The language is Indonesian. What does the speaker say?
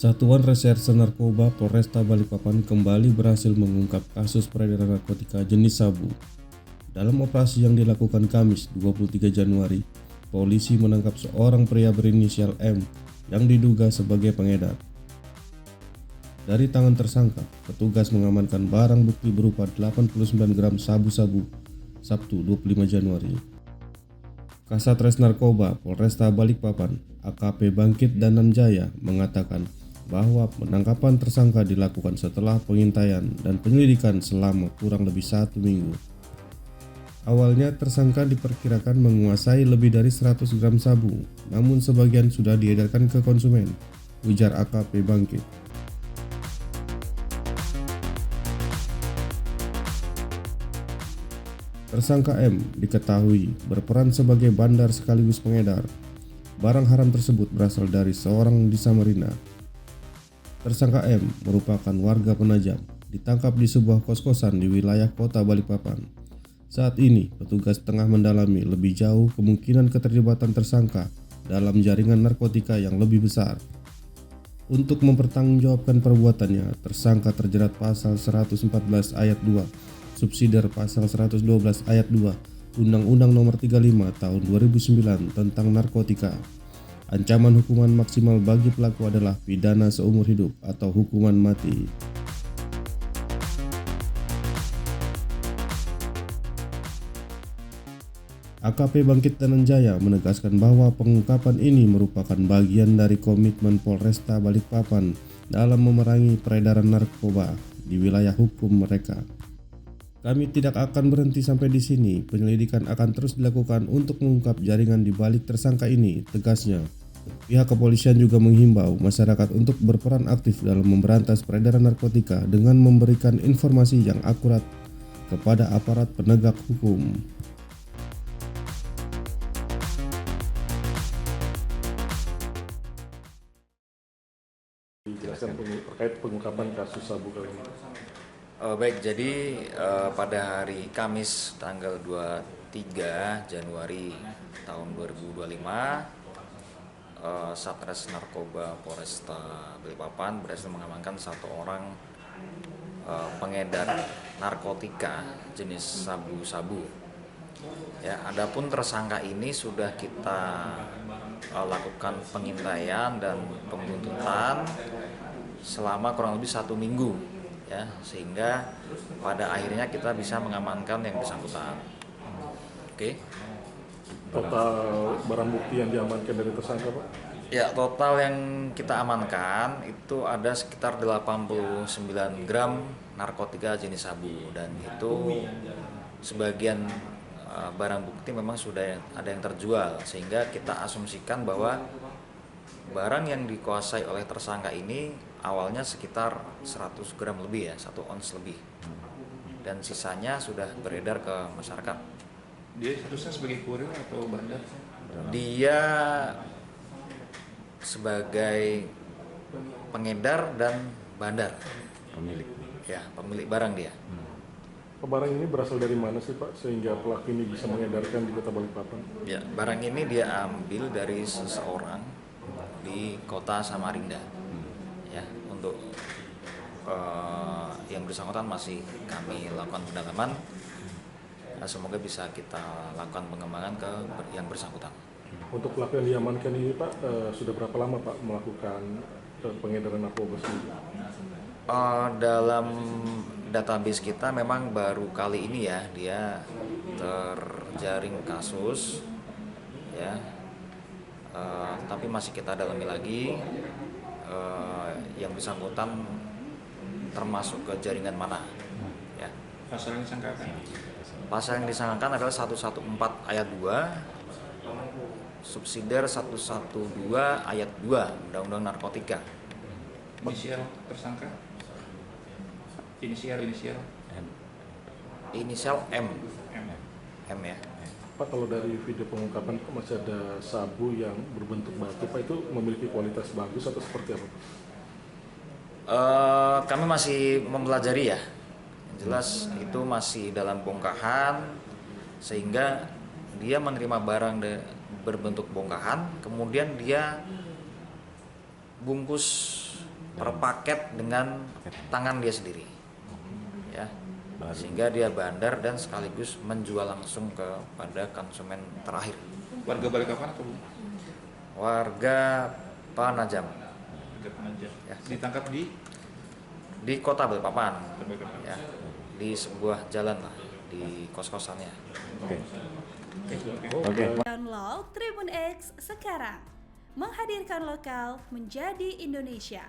Satuan Reserse Narkoba Polresta Balikpapan kembali berhasil mengungkap kasus peredaran narkotika jenis sabu. Dalam operasi yang dilakukan Kamis 23 Januari, polisi menangkap seorang pria berinisial M yang diduga sebagai pengedar. Dari tangan tersangka, petugas mengamankan barang bukti berupa 89 gram sabu-sabu Sabtu 25 Januari. Kasatres Narkoba Polresta Balikpapan AKP Bangkit Dananjaya mengatakan bahwa penangkapan tersangka dilakukan setelah pengintaian dan penyelidikan selama kurang lebih 1 minggu. Awalnya tersangka diperkirakan menguasai lebih dari 100 gram sabu, namun sebagian sudah diedarkan ke konsumen, ujar AKP Bangkit. Tersangka M diketahui berperan sebagai bandar sekaligus pengedar. Barang haram tersebut berasal dari seorang di Samarinda. Tersangka M merupakan warga Penajam, ditangkap di sebuah kos-kosan di wilayah kota Balikpapan. Saat ini, petugas tengah mendalami lebih jauh kemungkinan keterlibatan tersangka dalam jaringan narkotika yang lebih besar. Untuk mempertanggungjawabkan perbuatannya, tersangka terjerat pasal 114 ayat 2, subsidiar pasal 112 ayat 2, Undang-Undang Nomor 35 Tahun 2009 tentang narkotika. Ancaman hukuman maksimal bagi pelaku adalah pidana seumur hidup atau hukuman mati. AKP Bangkit Dananjaya menegaskan bahwa pengungkapan ini merupakan bagian dari komitmen Polresta Balikpapan dalam memerangi peredaran narkoba di wilayah hukum mereka. Kami tidak akan berhenti sampai di sini. Penyelidikan akan terus dilakukan untuk mengungkap jaringan di balik tersangka ini, tegasnya. Pihak kepolisian juga menghimbau masyarakat untuk berperan aktif dalam memberantas peredaran narkotika dengan memberikan informasi yang akurat kepada aparat penegak hukum. Dijelaskan terkait pengungkapan kasus sabu kali ini. Baik, jadi pada hari Kamis tanggal 23 Januari tahun 2025, Satres Narkoba Polresta Balikpapan berhasil mengamankan satu orang pengedar narkotika jenis sabu-sabu. Ya, adapun tersangka ini sudah kita lakukan pengintaian dan pembuntutan selama kurang lebih 1 minggu. Ya, sehingga pada akhirnya kita bisa mengamankan yang bersangkutan. Oke. Total barang bukti yang diamankan dari tersangka, Pak? Ya, total yang kita amankan itu ada sekitar 89 gram narkotika jenis sabu, dan itu sebagian barang bukti memang sudah ada yang terjual, sehingga kita asumsikan bahwa barang yang dikuasai oleh tersangka ini awalnya sekitar 100 gram lebih, ya, 1 ons lebih, dan sisanya sudah beredar ke masyarakat. Dia statusnya sebagai kurir atau bandar? Dia sebagai pengedar dan bandar. Pemilik. Ya, pemilik barang dia. Barang ini berasal dari mana sih, Pak, sehingga pelaku ini bisa mengedarkan di kota Balikpapan? Ya, barang ini dia ambil dari seseorang di kota Samarinda. Ya, untuk yang bersangkutan masih kami lakukan pendalaman. Semoga bisa kita lakukan pengembangan ke yang bersangkutan. Untuk pelaku yang diamankan ini, Pak, sudah berapa lama, Pak, melakukan pengedaran narkoba sendiri? Dalam database kita memang baru kali ini, ya, dia terjaring kasus, ya, tapi masih kita dalami lagi yang bersangkutan termasuk ke jaringan mana, ya. Pasal yang disangkakan? Pasal yang disangkakan adalah 114 ayat 2, subsidiar 112 ayat 2 Undang-Undang Narkotika. Inisial tersangka? Inisial M. M. M, ya. Pak, kalau dari video pengungkapan, Pak, masih ada sabu yang berbentuk batu, Pak, itu memiliki kualitas bagus atau seperti apa, Pak? Kami masih mempelajari, ya. Yang jelas itu masih dalam bongkahan, sehingga dia menerima barang berbentuk bongkahan, kemudian dia bungkus per paket dengan tangan dia sendiri, ya, sehingga dia bandar dan sekaligus menjual langsung kepada konsumen terakhir. Warga Balikpapan atau Warga Panajam, warga Penajam? Ya. Ditangkap di kota Balikpapan, Balikpapan. ya, di sebuah jalan lah, di kos-kosannya. Oke. Download Tribun X sekarang, menghadirkan lokal menjadi Indonesia.